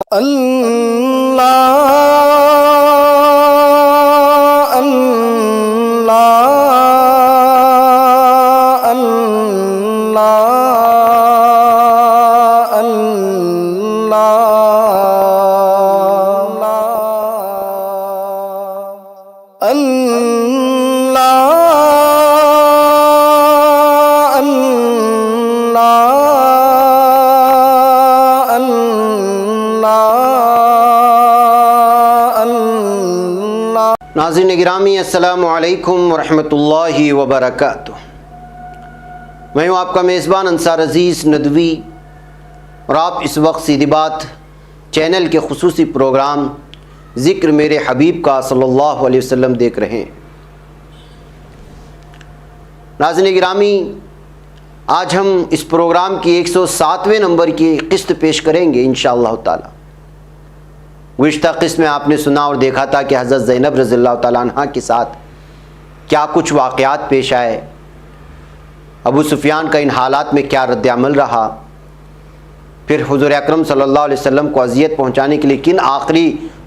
اللہ اللہ اللہ اللہ ناظرین گرامی، السلام علیکم ورحمۃ اللہ وبرکاتہ۔ میں ہوں آپ کا میزبان انصار عزیز ندوی، اور آپ اس وقت سیدھی بات چینل کے خصوصی پروگرام ذکر میرے حبیب کا صلی اللہ علیہ وسلم دیکھ رہے ہیں۔ ناظرین گرامی، آج ہم اس پروگرام کی 107ویں نمبر کی قسط پیش کریں گے انشاءاللہ تعالی۔ گزشتہ قسط میں آپ نے سنا اور دیکھا تھا کہ حضرت زینب رضی اللہ تعالیٰ عنہ کے ساتھ کیا کچھ واقعات پیش آئے، ابو سفیان کا ان حالات میں کیا رد عمل رہا، پھر حضور اکرم صلی اللہ علیہ وسلم کو اذیت پہنچانے کے لیے کن آخری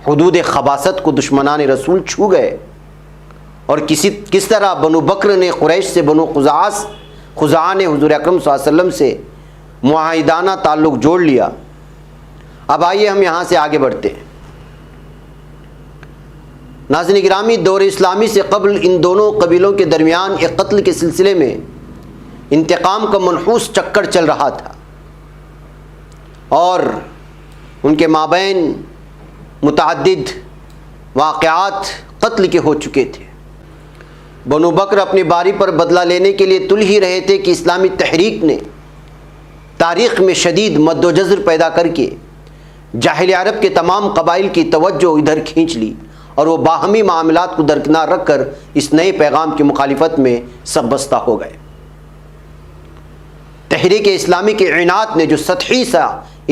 حدود خباثت کو دشمنان رسول چھو گئے، اور کس طرح بنو بکر نے قریش سے بنو خزاعہ نے حضور اکرم صلی اللہ علیہ وسلم سے معاہدانہ تعلق جوڑ لیا۔ اب آئیے ہم یہاں سے آگے بڑھتے ہیں۔ ناظرین گرامی، دور اسلامی سے قبل ان دونوں قبیلوں کے درمیان ایک قتل کے سلسلے میں انتقام کا منحوس چکر چل رہا تھا، اور ان کے مابین متعدد واقعات قتل کے ہو چکے تھے۔ بنو بکر اپنی باری پر بدلہ لینے کے لیے تل ہی رہے تھے کہ اسلامی تحریک نے تاریخ میں شدید مد و جزر پیدا کر کے جاہل عرب کے تمام قبائل کی توجہ ادھر کھینچ لی، اور وہ باہمی معاملات کو درکنار رکھ کر اس نئے پیغام کی مخالفت میں سب بستہ ہو گئے۔ تحریک اسلامی کے اعانات نے جو سطحی سا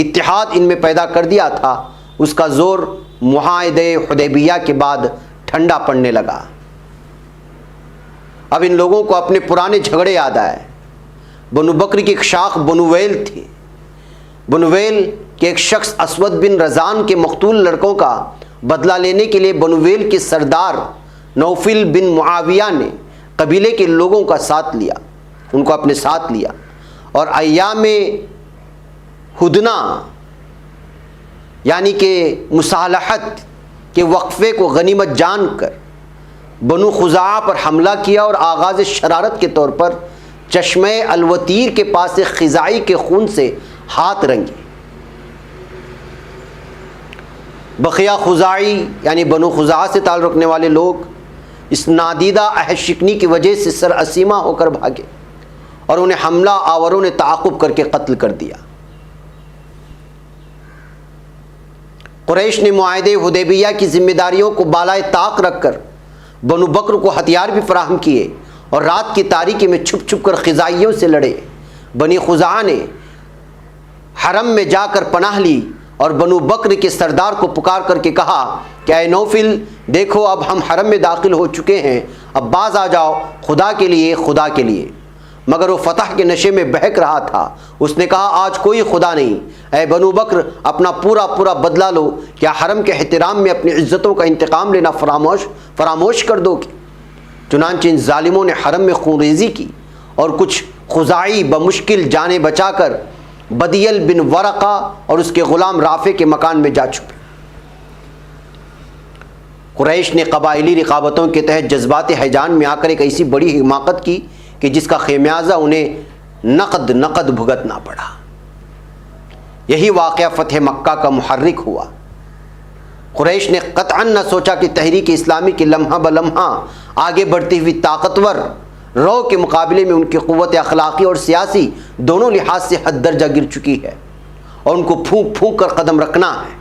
اتحاد ان میں پیدا کر دیا تھا، اس کا زور معاہدہ حدیبیہ کے بعد ٹھنڈا پڑنے لگا۔ اب ان لوگوں کو اپنے پرانے جھگڑے یاد آئے۔ بنو بکر کی ایک شاخ بنو ویل تھی۔ بنو ویل کے ایک شخص اسود بن رضان کے مقتول لڑکوں کا بدلہ لینے کے لیے بنو ویل کے سردار نوفل بن معاویہ نے قبیلے کے لوگوں کا ساتھ لیا، ان کو اپنے ساتھ لیا، اور ایام ہدنہ یعنی کہ مصالحت کے وقفے کو غنیمت جان کر بنو خزاعہ پر حملہ کیا، اور آغاز شرارت کے طور پر چشمہ الوتیر کے پاس خزاعی کے خون سے ہاتھ رنگے۔ بقیہ خزاعی یعنی بنو خزاعہ سے تعلق رکھنے والے لوگ اس نادیدہ عہد شکنی کی وجہ سے سر اسیمہ ہو کر بھاگے، اور انہیں حملہ آوروں نے تعاقب کر کے قتل کر دیا۔ قریش نے معاہدہ حدیبیہ کی ذمہ داریوں کو بالائے طاق رکھ کر بنو بکر کو ہتھیار بھی فراہم کیے، اور رات کی تاریکی میں چھپ چھپ کر خزاعیوں سے لڑے۔ بنی خزاعہ نے حرم میں جا کر پناہ لی، اور بنو بکر کے سردار کو پکار کر کے کہا کہ اے نوفل، دیکھو اب ہم حرم میں داخل ہو چکے ہیں، اب باز آ جاؤ، خدا کے لیے خدا کے لیے۔ مگر وہ فتح کے نشے میں بہک رہا تھا۔ اس نے کہا آج کوئی خدا نہیں، اے بنو بکر اپنا پورا بدلہ لو، کیا حرم کے احترام میں اپنی عزتوں کا انتقام لینا فراموش کر دو گے؟ چنانچہ ان ظالموں نے حرم میں خون ریزی کی، اور کچھ خزاعی بمشکل جانیں بچا کر بدیل بن ورقہ اور اس کے غلام رافع کے مکان میں جا چھپے۔ قریش نے قبائلی رقابتوں کے تحت جذبات ہیجان میں آ کر ایک ایسی بڑی حماقت کی کہ جس کا خمیازہ انہیں نقد بھگتنا پڑا۔ یہی واقعہ فتح مکہ کا محرک ہوا۔ قریش نے قطعاً نہ سوچا کہ تحریک اسلامی کی لمحہ بلمحہ آگے بڑھتی ہوئی طاقتور رو کے مقابلے میں ان کی قوت اخلاقی اور سیاسی دونوں لحاظ سے حد درجہ گر چکی ہے، اور ان کو پھونک پھونک کر قدم رکھنا ہے۔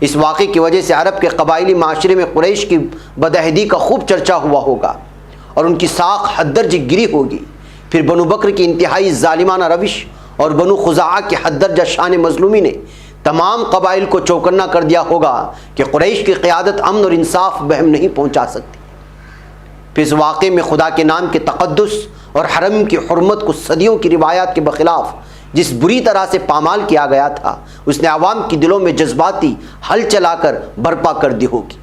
اس واقعے کی وجہ سے عرب کے قبائلی معاشرے میں قریش کی بدعہدی کا خوب چرچا ہوا ہوگا، اور ان کی ساکھ حد درجہ گری ہوگی۔ پھر بنو بکر کی انتہائی ظالمانہ روش اور بنو خزاعہ کی حد درجہ شان مظلومی نے تمام قبائل کو چوکنا کر دیا ہوگا کہ قریش کی قیادت امن اور انصاف بہم نہیں پہنچا سکتی۔ پھر اس واقعے میں خدا کے نام کے تقدس اور حرم کی حرمت کو صدیوں کی روایات کے بخلاف جس بری طرح سے پامال کیا گیا تھا اس نے عوام کی دلوں میں جذباتی ہل چلا کر برپا کر دی ہوگی۔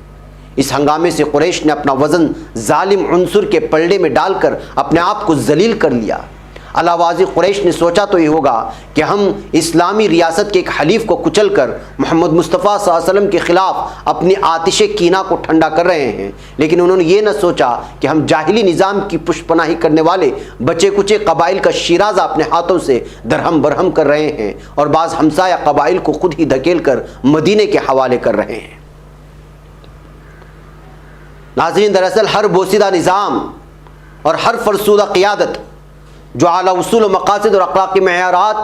اس ہنگامے سے قریش نے اپنا وزن ظالم عنصر کے پلڑے میں ڈال کر اپنے آپ کو ذلیل کر لیا۔ علاوہ قریش نے سوچا تو یہ ہوگا کہ ہم اسلامی ریاست کے ایک حلیف کو کچل کر محمد مصطفیٰ صلی اللہ علیہ وسلم کے خلاف اپنی آتش کینہ کو ٹھنڈا کر رہے ہیں، لیکن انہوں نے یہ نہ سوچا کہ ہم جاہلی نظام کی پشت پناہی کرنے والے بچے کچے قبائل کا شیرازہ اپنے ہاتھوں سے درہم برہم کر رہے ہیں اور بعض ہمسایہ قبائل کو خود ہی دھکیل کر مدینے کے حوالے کر رہے ہیں۔ ناظرین، دراصل ہر بوسیدہ نظام اور ہر فرسودہ قیادت جو اعلیٰ اصول و مقاصد اور اخلاقی معیارات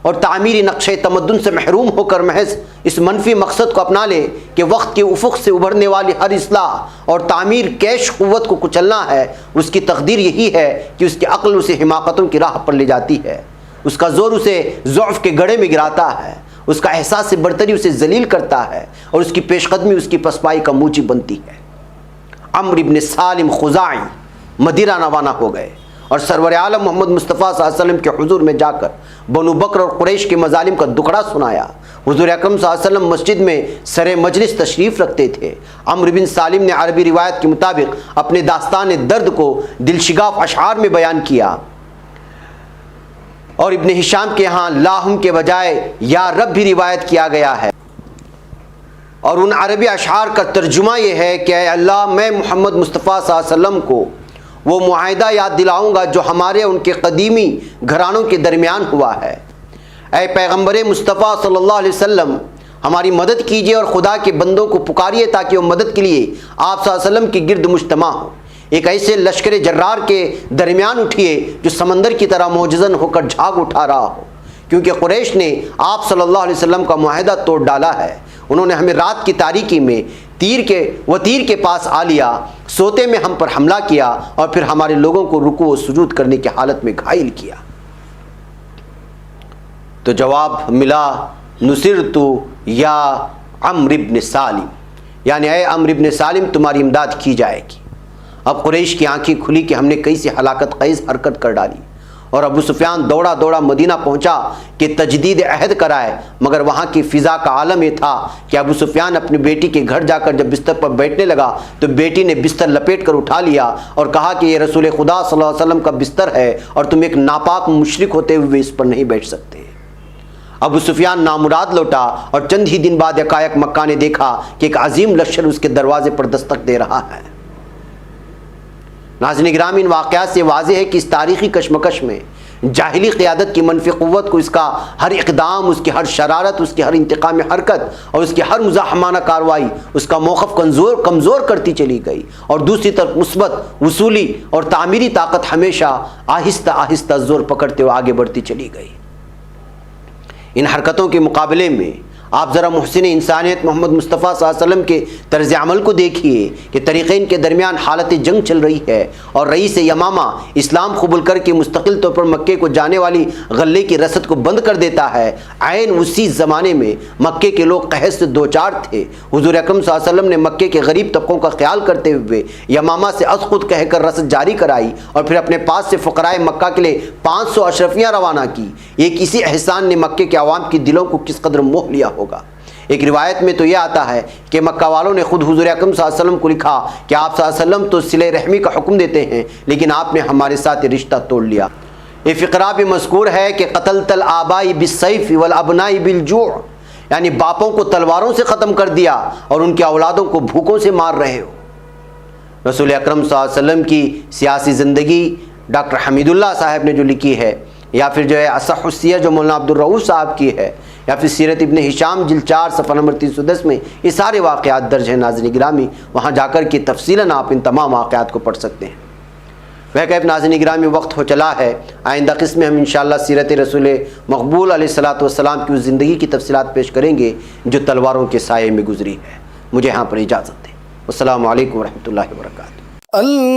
اور تعمیری نقشہ تمدن سے محروم ہو کر محض اس منفی مقصد کو اپنا لے کہ وقت کے افق سے ابھرنے والی ہر اصلاح اور تعمیر کیش قوت کو کچلنا ہے، اس کی تقدیر یہی ہے کہ اس کی عقل اسے حماقتوں کی راہ پر لے جاتی ہے، اس کا زور اسے ضعف کے گڑھے میں گراتا ہے، اس کا احساس برتری اسے ذلیل کرتا ہے اور اس کی پیش قدمی اس کی پسپائی کا موجب بنتی ہے۔ عمرو بن سالم خزاعی مدینہ روانہ ہو گئے اور سرور عالم محمد مصطفیٰ صلی اللہ علیہ وسلم کے حضور میں جا کر بنو بکر اور قریش کے مظالم کا دکھڑا سنایا۔ حضور اکرم صلی اللہ علیہ وسلم مسجد میں سر مجلس تشریف رکھتے تھے۔ عمرو بن سالم نے عربی روایت کے مطابق اپنے داستان درد کو دلشگاف اشعار میں بیان کیا، اور ابن ہشام کے ہاں لاہم کے بجائے یا رب بھی روایت کیا گیا ہے، اور ان عربی اشعار کا ترجمہ یہ ہے کہ اے اللہ، میں محمد مصطفیٰ صلی اللہ علیہ وسلم کو وہ معاہدہ یاد دلاؤں گا جو ہمارے ان کے قدیمی گھرانوں کے درمیان ہوا ہے۔ اے پیغمبر مصطفیٰ صلی اللہ علیہ وسلم، ہماری مدد کیجیے اور خدا کے بندوں کو پکاریے تاکہ وہ مدد کے لیے آپ صلی اللہ علیہ وسلم کی گرد مجتمع ہو۔ ایک ایسے لشکر جرار کے درمیان اٹھیے جو سمندر کی طرح معجزن ہو کر جھاگ اٹھا رہا ہو، کیونکہ قریش نے آپ صلی اللہ علیہ وسلم کا معاہدہ توڑ ڈالا ہے۔ انہوں نے ہمیں رات کی تاریکی میں تیر کے پاس آ لیا، سوتے میں ہم پر حملہ کیا اور پھر ہمارے لوگوں کو رکوع و سجود کرنے کی حالت میں گھائل کیا۔ تو جواب ملا، نصرت یا عمرو بن سالم، یعنی اے عمرو بن سالم، تمہاری امداد کی جائے گی۔ اب قریش کی آنکھیں کھلی کہ ہم نے کیسی ہلاکت خیز حرکت کر ڈالی، اور ابو سفیان دوڑا دوڑا مدینہ پہنچا کہ تجدید عہد کرائے، مگر وہاں کی فضا کا عالم یہ تھا کہ ابو سفیان اپنی بیٹی کے گھر جا کر جب بستر پر بیٹھنے لگا تو بیٹی نے بستر لپیٹ کر اٹھا لیا اور کہا کہ یہ رسول خدا صلی اللہ علیہ وسلم کا بستر ہے اور تم ایک ناپاک مشرک ہوتے ہوئے اس پر نہیں بیٹھ سکتے۔ ابو سفیان نامراد لوٹا اور چند ہی دن بعد یکایک مکہ نے دیکھا کہ ایک عظیم لشکر اس کے دروازے پر دستک دے رہا ہے۔ ناظرین گرامی، ان واقعات سے واضح ہے کہ اس تاریخی کشمکش میں جاہلی قیادت کی منفی قوت کو اس کا ہر اقدام، اس کی ہر شرارت، اس کی ہر انتقامی حرکت اور اس کی ہر مزاحمانہ کارروائی اس کا موقف کمزور کرتی چلی گئی، اور دوسری طرف مثبت وصولی اور تعمیری طاقت ہمیشہ آہستہ آہستہ زور پکڑتے ہوئے آگے بڑھتی چلی گئی۔ ان حرکتوں کے مقابلے میں آپ ذرا محسن انسانیت محمد مصطفیٰ صلی اللہ علیہ وسلم کے طرز عمل کو دیکھیے کہ طریقین کے درمیان حالت جنگ چل رہی ہے، اور رئیس یمامہ اسلام قبول کر کے مستقل طور پر مکے کو جانے والی غلے کی رسد کو بند کر دیتا ہے۔ عین اسی زمانے میں مکے کے لوگ قحط سے دوچار تھے۔ حضور اکرم صلی اللہ علیہ وسلم نے مکے کے غریب طبقوں کا خیال کرتے ہوئے یمامہ سے از خود کہہ کر رسد جاری کرائی اور پھر اپنے پاس سے فقرائے مکہ کے لیے 500 اشرفیاں روانہ کی۔ ایک اسی احسان نے مکے کے عوام کی دلوں کو کس قدر موہ لیا ہوگا۔ ایک روایت میں تو یہ آتا ہے کہ مکہ والوں نے خود حضور اکرم صلی اللہ علیہ وسلم کو لکھا کہ آپ صلی اللہ علیہ وسلم تو صلہ رحمی کا حکم دیتے ہیں، لیکن آپ نے ہمارے ساتھ یہ رشتہ توڑ لیا۔ یہ فقرہ بھی مذکور ہے کہ قتلت الآباء بالسیف والابناء بالجوع، یعنی باپوں کو تلواروں سے ختم کر دیا اور ان کے اولادوں کو بھوکوں سے مار رہے ہو۔ رسول اکرم صلی اللہ علیہ وسلم کی سیاسی زندگی ڈاکٹر حمید اللہ صاحب نے جو لکھی ہے، یا پھر جو ہے اصح السیر جو مولانا عبدالرؤوف صاحب کی ہے، یا پھر سیرت ابن ہشام جلد 4 صفحہ نمبر 310 میں یہ سارے واقعات درج ہیں۔ ناظرین گرامی، وہاں جا کر کے تفصیلاً آپ ان تمام واقعات کو پڑھ سکتے ہیں۔ وہ ناظرین گرامی، وقت ہو چلا ہے، آئندہ قسم میں ہم انشاءاللہ سیرت رسول مقبول علیہ الصلوۃ والسلام کی اس زندگی کی تفصیلات پیش کریں گے جو تلواروں کے سائے میں گزری ہے۔ مجھے یہاں پر اجازت دیں۔ السلام علیکم ورحمۃ اللہ وبرکاتہ۔ اللہ